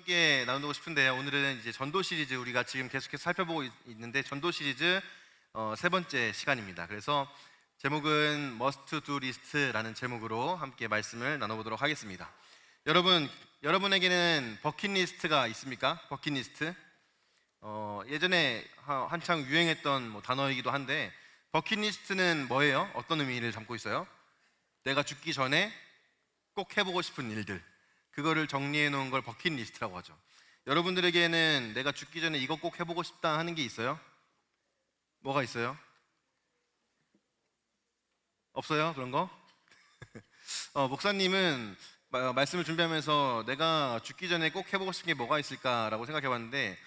함께 나누고 싶은데요. 오늘은 이제 전도 시리즈 우리가 지금 계속해서 살펴보고 있는데 전도 시리즈 세 번째 시간입니다. 그래서 제목은 Must Do List라는 제목으로 함께 말씀을 나눠보도록 하겠습니다. 여러분에게는 버킷리스트가 있습니까? 버킷리스트? 예전에 한창 유행했던 단어이기도 한데 버킷리스트는 뭐예요? 어떤 의미를 담고 있어요? 내가 죽기 전에 꼭 해보고 싶은 일들, 그거를 정리해 놓은 걸 버킷리스트라고 하죠. 여러분들에게는 내가 죽기 전에 이거 꼭 해보고 싶다 하는 게 있어요? 뭐가 있어요? 없어요? 그런 거? 목사님은 말씀을 준비하면서 내가 죽기 전에 꼭 해보고 싶은 게 뭐가 있을까라고 생각해 봤는데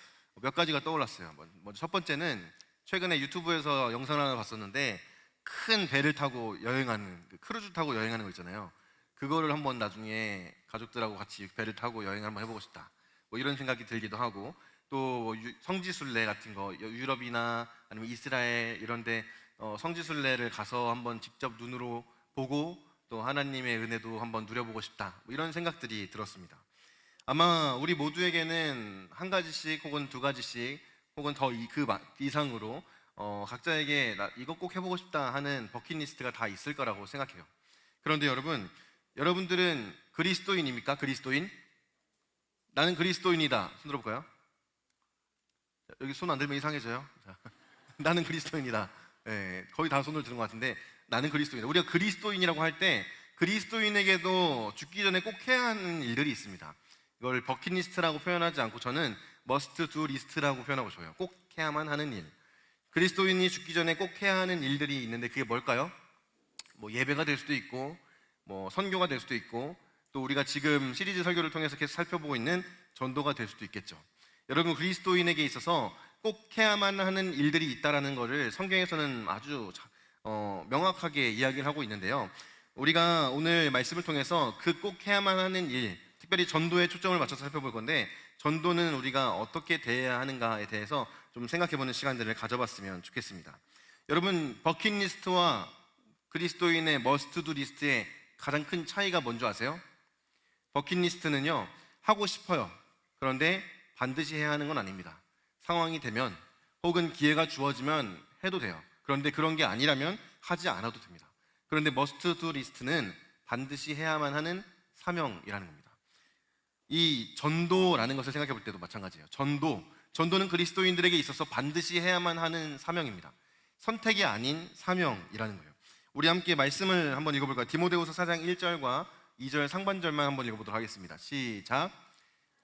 몇 가지가 떠올랐어요. 먼저 첫 번째는 최근에 유튜브에서 영상을 하나 봤었는데 큰 배를 타고 여행하는, 크루즈 타고 여행하는 거 있잖아요. 그거를 한번 나중에 가족들하고 같이 배를 타고 여행을 한번 해보고 싶다, 이런 생각이 들기도 하고, 또 성지순례 같은 거, 유럽이나 아니면 이스라엘 이런데 성지순례를 가서 한번 직접 눈으로 보고 또 하나님의 은혜도 한번 누려보고 싶다, 이런 생각들이 들었습니다. 아마 우리 모두에게는 한 가지씩 혹은 두 가지씩 혹은 더 그 이상으로 각자에게 나 이거 꼭 해보고 싶다 하는 버킷리스트가 다 있을 거라고 생각해요. 그런데 여러분들은 그리스도인입니까? 그리스도인? 나는 그리스도인이다. 손 들어볼까요? 여기 손 안 들면 이상해져요. 나는 그리스도인이다. 네, 거의 다 손을 드는 것 같은데 나는 그리스도인이다. 우리가 그리스도인이라고 할 때 그리스도인에게도 죽기 전에 꼭 해야 하는 일들이 있습니다. 이걸 버킷리스트라고 표현하지 않고 저는 must do list라고 표현하고 싶어요. 꼭 해야만 하는 일. 그리스도인이 죽기 전에 꼭 해야 하는 일들이 있는데 그게 뭘까요? 예배가 될 수도 있고 선교가 될 수도 있고, 또 우리가 지금 시리즈 설교를 통해서 계속 살펴보고 있는 전도가 될 수도 있겠죠. 여러분, 그리스도인에게 있어서 꼭 해야만 하는 일들이 있다라는 것을 성경에서는 아주 명확하게 이야기를 하고 있는데요. 우리가 오늘 말씀을 통해서 그 꼭 해야만 하는 일, 특별히 전도에 초점을 맞춰서 살펴볼 건데, 전도는 우리가 어떻게 대해야 하는가에 대해서 좀 생각해보는 시간들을 가져봤으면 좋겠습니다. 여러분, 버킷리스트와 그리스도인의 머스트두 리스트의 가장 큰 차이가 뭔지 아세요? 버킷리스트는요, 하고 싶어요. 그런데 반드시 해야 하는 건 아닙니다. 상황이 되면 혹은 기회가 주어지면 해도 돼요. 그런데 그런 게 아니라면 하지 않아도 됩니다. 그런데 머스트두 리스트는 반드시 해야만 하는 사명이라는 겁니다. 이 전도라는 것을 생각해 볼 때도 마찬가지예요. 전도는 그리스도인들에게 있어서 반드시 해야만 하는 사명입니다. 선택이 아닌 사명이라는 거예요. 우리 함께 말씀을 한번 읽어볼까요? 디모데후서 4장 1절과 2절 상반절만 한번 읽어보도록 하겠습니다. 시작.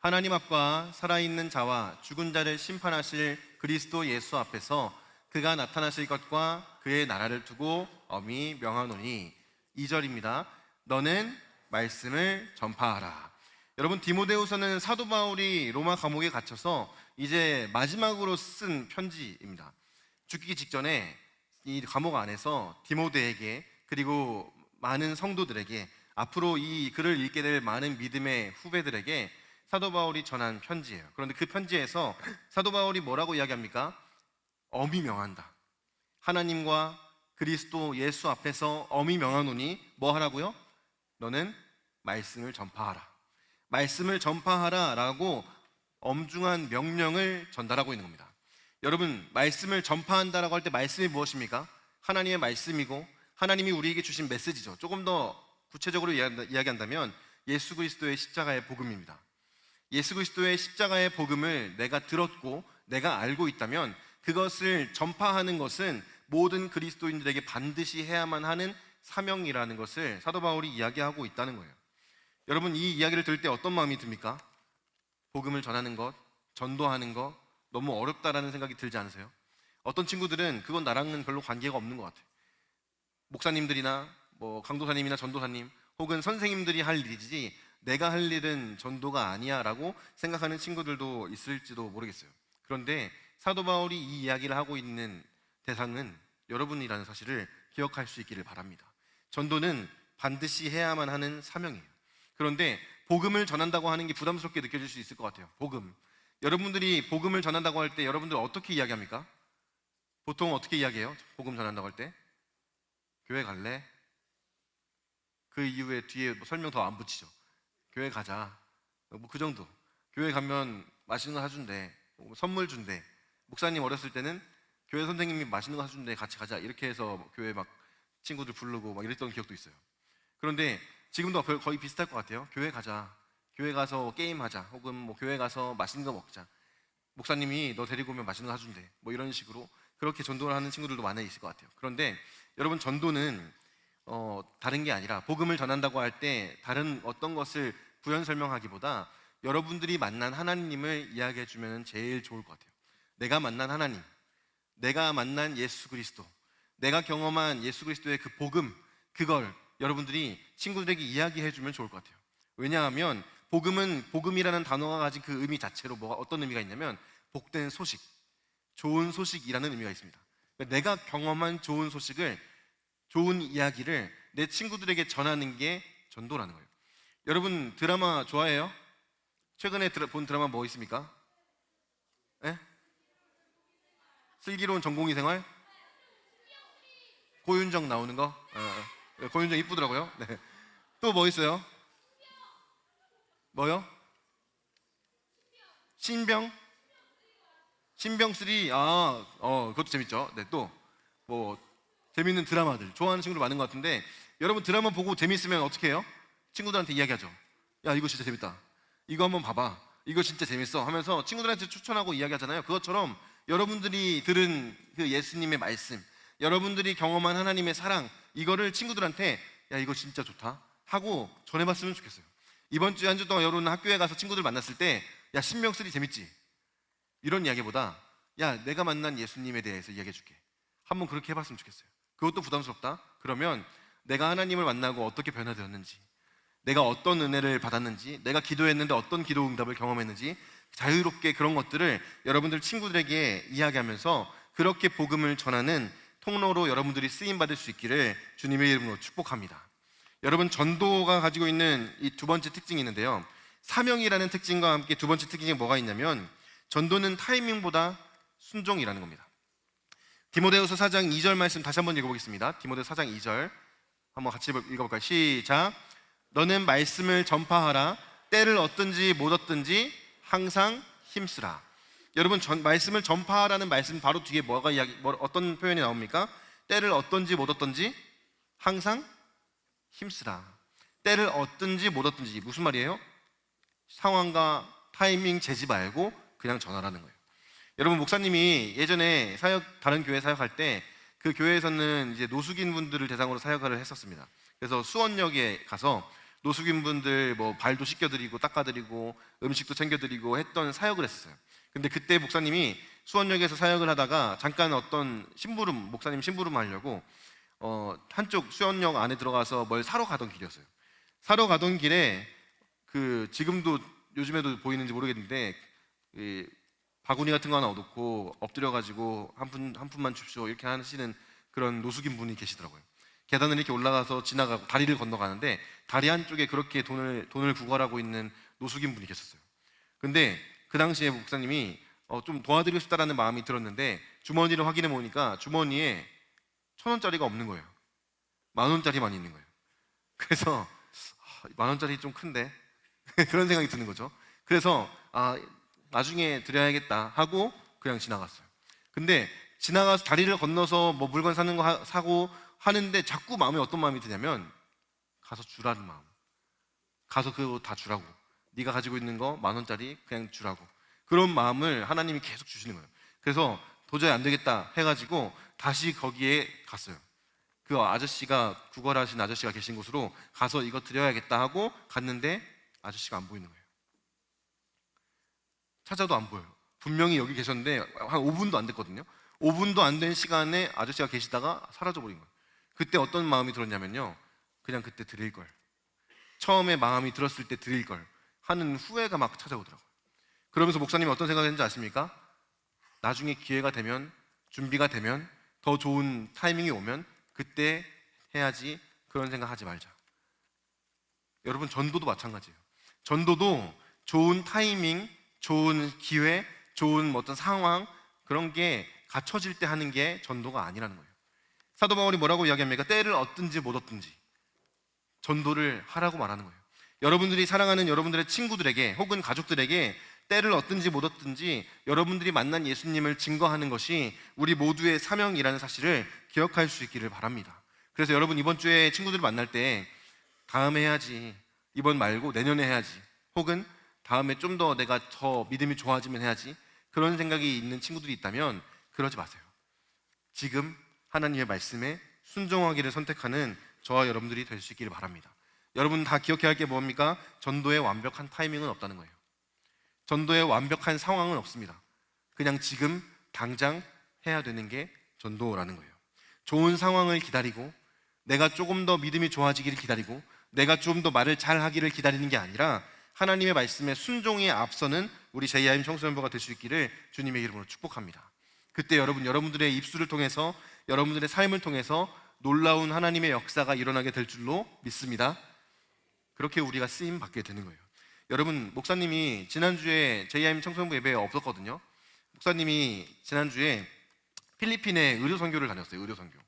하나님 앞과 살아있는 자와 죽은 자를 심판하실 그리스도 예수 앞에서 그가 나타나실 것과 그의 나라를 두고 엄히 명하노니. 2절입니다. 너는 말씀을 전파하라. 여러분, 디모데후서는 사도 바울이 로마 감옥에 gat혀서 이제 마지막으로 쓴 편지입니다. 죽기 직전에 이 감옥 안에서 디모데에게, 그리고 많은 성도들에게, 앞으로 이 글을 읽게 될 많은 믿음의 후배들에게 사도 바울이 전한 편지예요. 그런데 그 편지에서 사도 바울이 뭐라고 이야기합니까? 엄히 명한다. 하나님과 그리스도 예수 앞에서 엄히 명하노니 뭐 하라고요? 너는 말씀을 전파하라. 말씀을 전파하라 라고 엄중한 명령을 전달하고 있는 겁니다. 여러분, 말씀을 전파한다라고 할 때 말씀이 무엇입니까? 하나님의 말씀이고 하나님이 우리에게 주신 메시지죠. 조금 더 구체적으로 이야기한다면 예수 그리스도의 십자가의 복음입니다. 예수 그리스도의 십자가의 복음을 내가 들었고 내가 알고 있다면 그것을 전파하는 것은 모든 그리스도인들에게 반드시 해야만 하는 사명이라는 것을 사도 바울이 이야기하고 있다는 거예요. 여러분, 이 이야기를 들을 때 어떤 마음이 듭니까? 복음을 전하는 것, 전도하는 것 너무 어렵다라는 생각이 들지 않으세요? 어떤 친구들은 그건 나랑은 별로 관계가 없는 것 같아요. 목사님들이나 강도사님이나 전도사님 혹은 선생님들이 할 일이지 내가 할 일은 전도가 아니야 라고 생각하는 친구들도 있을지도 모르겠어요. 그런데 사도 바울이 이 이야기를 하고 있는 대상은 여러분이라는 사실을 기억할 수 있기를 바랍니다. 전도는 반드시 해야만 하는 사명이에요. 그런데 복음을 전한다고 하는 게 부담스럽게 느껴질 수 있을 것 같아요. 여러분들이 복음을 전한다고 할 때 여러분들 어떻게 이야기합니까? 보통 어떻게 이야기해요? 복음 전한다고 할 때? 교회 갈래? 그 이후에 뒤에 설명 더 안 붙이죠. 교회 가자. 그 정도. 교회 가면 맛있는 거 사준대, 선물 준대. 목사님 어렸을 때는 교회 선생님이 맛있는 거 사준대, 같이 가자 이렇게 해서 교회 막 친구들 부르고 막 이랬던 기억도 있어요. 그런데 지금도 거의 비슷할 것 같아요. 교회 가자, 교회 가서 게임하자, 혹은 뭐 교회 가서 맛있는 거 먹자, 목사님이 너 데리고 오면 맛있는 거 사준대, 뭐 이런 식으로 그렇게 전도를 하는 친구들도 많이 있을 것 같아요. 그런데 여러분, 전도는 다른 게 아니라, 복음을 전한다고 할 때 다른 어떤 것을 부연 설명하기보다 여러분들이 만난 하나님을 이야기해 주면 제일 좋을 것 같아요. 내가 만난 하나님, 내가 만난 예수 그리스도, 내가 경험한 예수 그리스도의 그 복음, 그걸 여러분들이 친구들에게 이야기해 주면 좋을 것 같아요. 왜냐하면 복음이라는 단어가 가진 그 의미 자체로 어떤 의미가 있냐면, 복된 소식, 좋은 소식이라는 의미가 있습니다. 그러니까 내가 경험한 좋은 소식을, 좋은 이야기를 내 친구들에게 전하는 게 전도라는 거예요. 여러분, 드라마 좋아해요? 최근에 본 드라마 뭐 있습니까? 네? 슬기로운 전공의 생활? 고윤정 나오는 거? 고윤정 이쁘더라고요. 네. 또 뭐 있어요? 뭐요? 신병 3. 그것도 재밌죠. 네, 또 뭐 재밌는 드라마들 좋아하는 친구들 많은 것 같은데, 여러분 드라마 보고 재밌으면 어떻게 해요? 친구들한테 이야기하죠. 야, 이거 진짜 재밌다, 이거 한번 봐봐, 이거 진짜 재밌어 하면서 친구들한테 추천하고 이야기하잖아요. 그것처럼 여러분들이 들은 그 예수님의 말씀, 여러분들이 경험한 하나님의 사랑, 이거를 친구들한테 야, 이거 진짜 좋다 하고 전해봤으면 좋겠어요. 이번 주에 한 주 동안 여러분 학교에 가서 친구들 만났을 때, 야, 신명3 재밌지? 이런 이야기보다, 야, 내가 만난 예수님에 대해서 이야기해줄게, 한번 그렇게 해봤으면 좋겠어요. 그것도 부담스럽다? 그러면 내가 하나님을 만나고 어떻게 변화되었는지, 내가 어떤 은혜를 받았는지, 내가 기도했는데 어떤 기도 응답을 경험했는지, 자유롭게 그런 것들을 여러분들 친구들에게 이야기하면서 그렇게 복음을 전하는 통로로 여러분들이 쓰임받을 수 있기를 주님의 이름으로 축복합니다. 여러분, 전도가 가지고 있는 이 두 번째 특징이 있는데요, 사명이라는 특징과 함께 두 번째 특징이 뭐가 있냐면, 전도는 타이밍보다 순종이라는 겁니다. 디모데후서 4장 2절 말씀 다시 한번 읽어보겠습니다. 디모데후서 4장 2절 한번 같이 읽어볼까요? 시작. 너는 말씀을 전파하라. 때를 얻든지 못 얻든지 항상 힘쓰라. 여러분, 말씀을 전파하라는 말씀 바로 뒤에 어떤 표현이 나옵니까? 때를 얻든지 못 얻든지 항상 힘쓰라. 때를 얻든지 못 얻든지 무슨 말이에요? 상황과 타이밍 재지 말고 그냥 전하라는 거예요. 여러분, 목사님이 예전에 다른 교회 사역할 때 그 교회에서는 이제 노숙인 분들을 대상으로 사역을 했었습니다. 그래서 수원역에 가서 노숙인 분들 뭐 발도 씻겨드리고 닦아드리고 음식도 챙겨드리고 했던 사역을 했었어요. 근데 그때 목사님이 수원역에서 사역을 하다가 잠깐 어떤 목사님 심부름 하려고 한쪽 수원역 안에 들어가서 뭘 사러 가던 길이었어요. 사러 가던 길에 지금도 요즘에도 보이는지 모르겠는데 바구니 같은 거 하나 얻고 엎드려가지고 한 푼만 줍시오 이렇게 하시는 그런 노숙인 분이 계시더라고요. 계단을 이렇게 올라가서 지나가고 다리를 건너가는데 다리 한쪽에 그렇게 돈을 구걸하고 있는 노숙인 분이 계셨어요. 근데 그 당시에 목사님이 좀 도와드리고 싶다라는 마음이 들었는데, 주머니를 확인해 보니까 주머니에 1,000원짜리가 없는 거예요. 10,000원짜리만 있는 거예요. 그래서 10,000원짜리 좀 큰데 그런 생각이 드는 거죠. 그래서 나중에 드려야겠다 하고 그냥 지나갔어요. 근데 지나가서 다리를 건너서 뭐 물건 사는 거 사고 하는데 자꾸 마음에 어떤 마음이 드냐면, 가서 주라는 마음. 가서 그거 다 주라고. 네가 가지고 있는 거 10,000원짜리 그냥 주라고. 그런 마음을 하나님이 계속 주시는 거예요. 그래서 도저히 안 되겠다 해가지고 다시 거기에 갔어요. 그 아저씨가 구걸하신 아저씨가 계신 곳으로 가서 이거 드려야겠다 하고 갔는데 아저씨가 안 보이는 거예요. 찾아도 안 보여요. 분명히 여기 계셨는데 한 5분도 안 됐거든요. 5분도 안 된 시간에 아저씨가 계시다가 사라져버린 거예요. 그때 어떤 마음이 들었냐면요, 그냥 그때 드릴 걸, 처음에 마음이 들었을 때 드릴 걸 하는 후회가 막 찾아오더라고요. 그러면서 목사님이 어떤 생각을 했는지 아십니까? 나중에 기회가 되면, 준비가 되면, 더 좋은 타이밍이 오면 그때 해야지, 그런 생각 하지 말자. 여러분, 전도도 마찬가지예요. 전도도 좋은 타이밍, 좋은 기회, 좋은 어떤 상황, 그런 게 갖춰질 때 하는 게 전도가 아니라는 거예요. 사도 바울이 뭐라고 이야기합니까? 때를 얻든지 못 얻든지 전도를 하라고 말하는 거예요. 여러분들이 사랑하는 여러분들의 친구들에게 혹은 가족들에게 때를 얻든지 못 얻든지 여러분들이 만난 예수님을 증거하는 것이 우리 모두의 사명이라는 사실을 기억할 수 있기를 바랍니다. 그래서 여러분 이번 주에 친구들을 만날 때 다음에 해야지, 이번 말고 내년에 해야지, 혹은 다음에 좀 더 내가 더 믿음이 좋아지면 해야지, 그런 생각이 있는 친구들이 있다면 그러지 마세요. 지금 하나님의 말씀에 순종하기를 선택하는 저와 여러분들이 될 수 있기를 바랍니다. 여러분 다 기억해야 할 게 뭡니까? 전도의 완벽한 타이밍은 없다는 거예요. 전도의 완벽한 상황은 없습니다. 그냥 지금 당장 해야 되는 게 전도라는 거예요. 좋은 상황을 기다리고, 내가 조금 더 믿음이 좋아지기를 기다리고, 내가 좀 더 말을 잘 하기를 기다리는 게 아니라 하나님의 말씀에 순종에 앞서는 우리 JIM 청소년부가 될 수 있기를 주님의 이름으로 축복합니다. 그때 여러분들의 입술을 통해서, 여러분들의 삶을 통해서 놀라운 하나님의 역사가 일어나게 될 줄로 믿습니다. 그렇게 우리가 쓰임 받게 되는 거예요. 여러분, 목사님이 지난주에 JIM 청소년부 예배에 없었거든요. 목사님이 지난주에 필리핀에 의료 선교를 다녔어요. 의료 선교.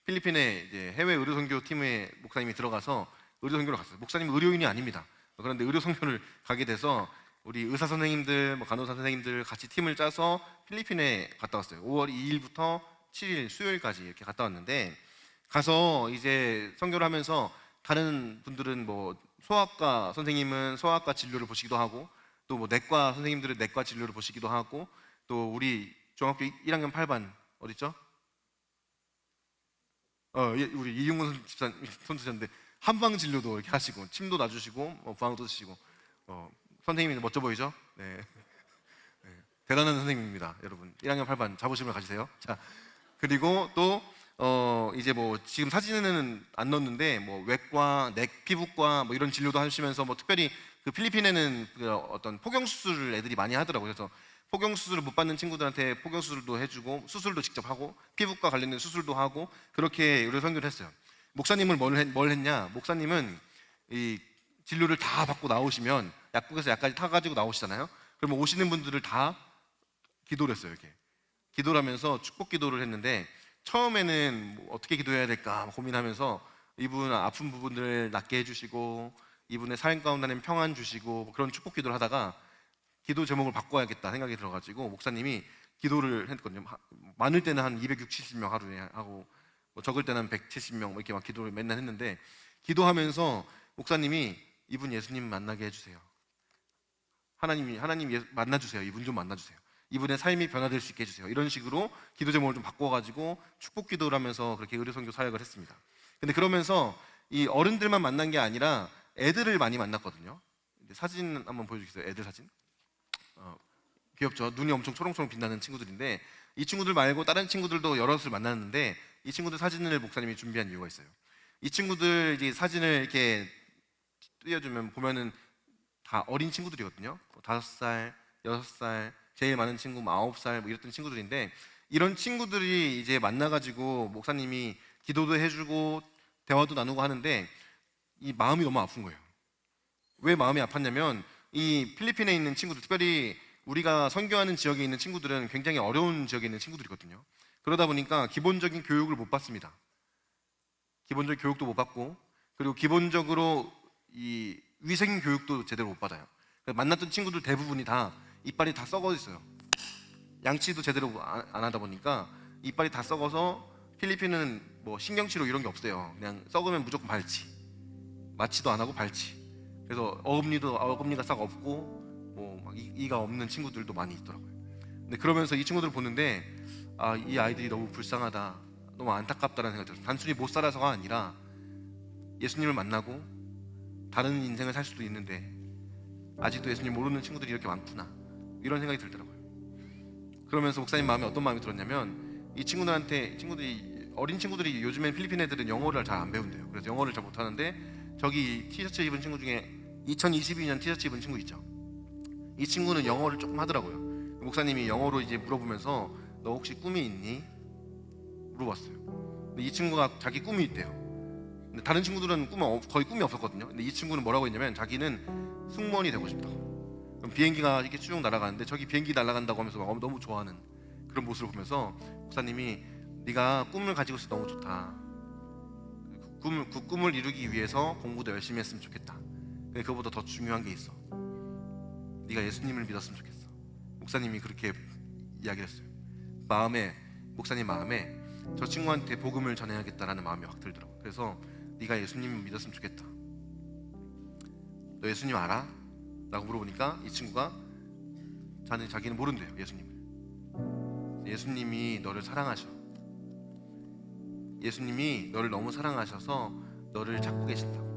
필리핀에 이제 해외 의료 선교 팀에 목사님이 들어가서 의료 선교를 갔어요. 목사님은 의료인이 아닙니다. 그런데 의료 선교를 가게 돼서 우리 의사 선생님들, 간호사 선생님들 같이 팀을 짜서 필리핀에 갔다 왔어요. 5월 2일부터 7일 수요일까지 이렇게 갔다 왔는데, 가서 이제 선교를 하면서 다른 분들은 뭐 소아과 선생님은 소아과 진료를 보시기도 하고, 또 뭐 내과 선생님들은 내과 진료를 보시기도 하고, 또 우리 중학교 1학년 8반 어딨죠? 우리 이용근 선수셨는데 한방 진료도 이렇게 하시고, 침도 놔주시고, 부항도 쓰시고, 선생님이 멋져 보이죠? 네. 네. 대단한 선생님입니다, 여러분. 1학년 8반 자부심을 가지세요. 자, 그리고 또 이제 뭐 지금 사진은 안 넣었는데 뭐 외과, 피부과 뭐 이런 진료도 하시면서 뭐 특별히 그 필리핀에는 그 어떤 포경 수술을 애들이 많이 하더라고요. 그래서 포경 수술을 못 받는 친구들한테 포경 수술도 해주고, 수술도 직접 하고, 피부과 관련된 수술도 하고, 그렇게 의료 선교를 했어요. 목사님은 뭘 했냐? 목사님은 이 진료를 다 받고 나오시면 약국에서 약까지 타가지고 나오시잖아요. 그러면 오시는 분들을 다 기도를 했어요. 이렇게 기도를 하면서 축복 기도를 했는데, 처음에는 뭐 어떻게 기도해야 될까 고민하면서 이분 아픈 부분을 낫게 해주시고, 이분의 삶 가운데는 평안 주시고, 뭐 그런 축복 기도를 하다가 기도 제목을 바꿔야겠다 생각이 들어가지고 목사님이 기도를 했거든요. 많을 때는 한 260, 70명 하루에 하고, 뭐 적을 때는 한 170명 뭐 이렇게 막 기도를 맨날 했는데, 기도하면서 목사님이 이분 예수님 만나게 해주세요. 하나님 만나주세요. 이분 좀 만나주세요. 이분의 삶이 변화될 수 있게 해주세요. 이런 식으로 기도 제목을 좀 바꿔가지고 축복 기도를 하면서 그렇게 의료 선교 사역을 했습니다. 근데 그러면서 이 어른들만 만난 게 아니라 애들을 많이 만났거든요. 사진 한번 보여주겠어요? 애들 사진. 귀엽죠? 눈이 엄청 초롱초롱 빛나는 친구들인데, 이 친구들 말고 다른 친구들도 여럿을 만났는데, 이 친구들 사진을 목사님이 준비한 이유가 있어요. 이 친구들 이제 사진을 이렇게 띄워주면 보면은 다 어린 친구들이거든요. 5살, 6살, 제일 많은 친구 9살 뭐 이랬던 친구들인데, 이런 친구들이 이제 만나가지고 목사님이 기도도 해주고 대화도 나누고 하는데 이 마음이 너무 아픈 거예요. 왜 마음이 아팠냐면, 이 필리핀에 있는 친구들, 특별히 우리가 선교하는 지역에 있는 친구들은 굉장히 어려운 지역에 있는 친구들이거든요. 그러다 보니까 기본적인 교육을 못 받습니다. 기본적인 교육도 못 받고, 그리고 기본적으로 이 위생 교육도 제대로 못 받아요. 만났던 친구들 대부분이 다 이빨이 다 썩어 있어요. 양치도 제대로 안 하다 보니까 이빨이 다 썩어서, 필리핀은 뭐 신경치료 이런 게 없어요. 그냥 썩으면 무조건 발치, 마취도 안 하고 발치. 그래서 어금니가 싹 없고, 뭐 막 이가 없는 친구들도 많이 있더라고요. 근데 그러면서 이 친구들을 보는데, 이 아이들이 너무 불쌍하다, 너무 안타깝다는 생각이 들었어요. 단순히 못 살아서가 아니라 예수님을 만나고 다른 인생을 살 수도 있는데 아직도 예수님 모르는 친구들이 이렇게 많구나, 이런 생각이 들더라고요. 그러면서 목사님 마음에 어떤 마음이 들었냐면, 이 어린 친구들이 요즘엔 필리핀 애들은 영어를 잘 안 배운대요. 그래서 영어를 잘 못하는데, 저기 티셔츠 입은 친구 중에 2022년 티셔츠 입은 친구 있죠. 이 친구는 영어를 조금 하더라고요. 목사님이 영어로 이제 물어보면서 너 혹시 꿈이 있니? 물어봤어요. 근데 이 친구가 자기 꿈이 있대요. 근데 다른 친구들은 거의 꿈이 없었거든요. 근데 이 친구는 뭐라고 했냐면, 자기는 승무원이 되고 싶다. 그럼 비행기가 이렇게 쭉 날아가는데 저기 비행기 날아간다고 하면서 너무 좋아하는 그런 모습을 보면서 목사님이 네가 꿈을 가지고 있어 너무 좋다. 그 꿈을 이루기 위해서 공부도 열심히 했으면 좋겠다. 근데 그거보다 더 중요한 게 있어. 네가 예수님을 믿었으면 좋겠어. 목사님이 그렇게 이야기를 했어요. 목사님 마음에 저 친구한테 복음을 전해야겠다라는 마음이 확 들더라고요. 그래서 네가 예수님을 믿었으면 좋겠다. 너 예수님 알아? 라고 물어보니까 이 친구가 자기는 모른대요. 예수님을. 예수님이 너를 사랑하셔. 예수님이 너를 너무 사랑하셔서 너를 찾고 계신다고.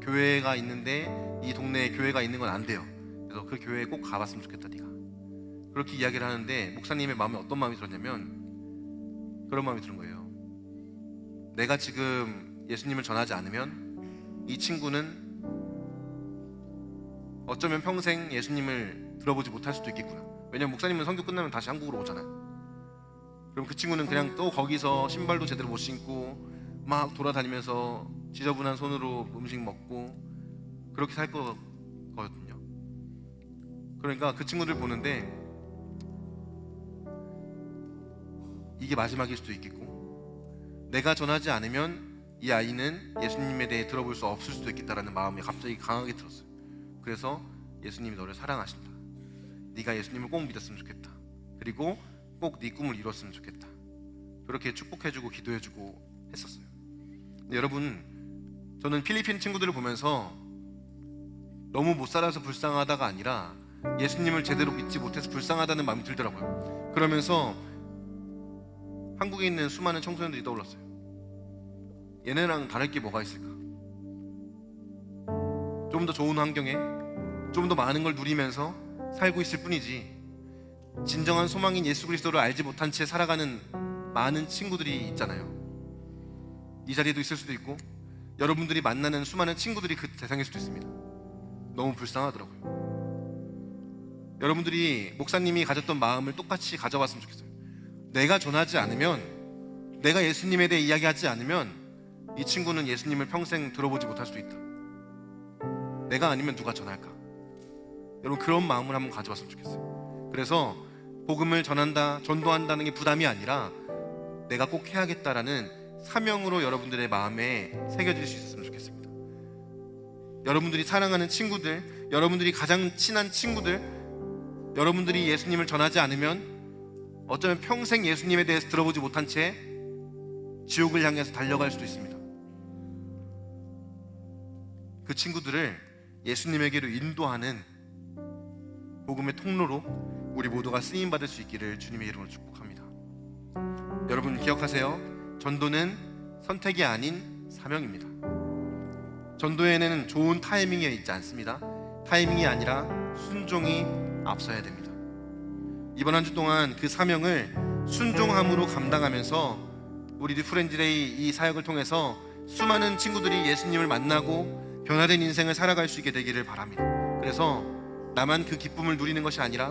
교회가 있는데 이 동네에 교회가 있는 건 안 돼요. 그래서 그 교회에 꼭 가봤으면 좋겠다 네가. 그렇게 이야기를 하는데 목사님의 마음에 어떤 마음이 들었냐면 그런 마음이 드는 거예요. 내가 지금 예수님을 전하지 않으면 이 친구는 어쩌면 평생 예수님을 들어보지 못할 수도 있겠구나. 왜냐면 목사님은 선교 끝나면 다시 한국으로 오잖아요. 그럼 그 친구는 그냥 또 거기서 신발도 제대로 못 신고 막 돌아다니면서 지저분한 손으로 음식 먹고 그렇게 살 거거든요. 그러니까 그 친구들 보는데 이게 마지막일 수도 있겠고 내가 전하지 않으면 이 아이는 예수님에 대해 들어볼 수 없을 수도 있겠다라는 마음이 갑자기 강하게 들었어요. 그래서 예수님이 너를 사랑하신다. 네가 예수님을 꼭 믿었으면 좋겠다. 그리고 꼭 네 꿈을 이뤘으면 좋겠다. 그렇게 축복해주고 기도해주고 했었어요. 근데 여러분, 저는 필리핀 친구들을 보면서 너무 못 살아서 불쌍하다가 아니라 예수님을 제대로 믿지 못해서 불쌍하다는 마음이 들더라고요. 그러면서 한국에 있는 수많은 청소년들이 떠올랐어요. 얘네랑 다를 게 뭐가 있을까? 좀 더 좋은 환경에 좀 더 많은 걸 누리면서 살고 있을 뿐이지 진정한 소망인 예수 그리스도를 알지 못한 채 살아가는 많은 친구들이 있잖아요. 이 자리에도 있을 수도 있고 여러분들이 만나는 수많은 친구들이 그 대상일 수도 있습니다. 너무 불쌍하더라고요. 여러분들이 목사님이 가졌던 마음을 똑같이 가져봤으면 좋겠어요. 내가 전하지 않으면, 내가 예수님에 대해 이야기하지 않으면 이 친구는 예수님을 평생 들어보지 못할 수도 있다. 내가 아니면 누가 전할까? 여러분, 그런 마음을 한번 가져봤으면 좋겠어요. 그래서 복음을 전한다, 전도한다는 게 부담이 아니라 내가 꼭 해야겠다라는 사명으로 여러분들의 마음에 새겨질 수 있었으면 좋겠습니다. 여러분들이 사랑하는 친구들, 여러분들이 가장 친한 친구들, 여러분들이 예수님을 전하지 않으면 어쩌면 평생 예수님에 대해서 들어보지 못한 채 지옥을 향해서 달려갈 수도 있습니다. 그 친구들을 예수님에게로 인도하는 복음의 통로로 우리 모두가 쓰임받을 수 있기를 주님의 이름으로 축복합니다. 여러분 기억하세요. 전도는 선택이 아닌 사명입니다. 전도에는 좋은 타이밍이 있지 않습니다. 타이밍이 아니라 순종이 앞서야 됩니다. 이번 한 주 동안 그 사명을 순종함으로 감당하면서 우리 리프렌즈데이 이 사역을 통해서 수많은 친구들이 예수님을 만나고 변화된 인생을 살아갈 수 있게 되기를 바랍니다. 그래서 나만 그 기쁨을 누리는 것이 아니라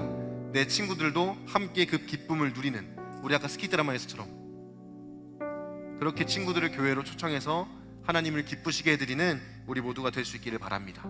내 친구들도 함께 그 기쁨을 누리는, 우리 아까 스키 드라마에서처럼 그렇게 친구들을 교회로 초청해서 하나님을 기쁘시게 해드리는 우리 모두가 될 수 있기를 바랍니다.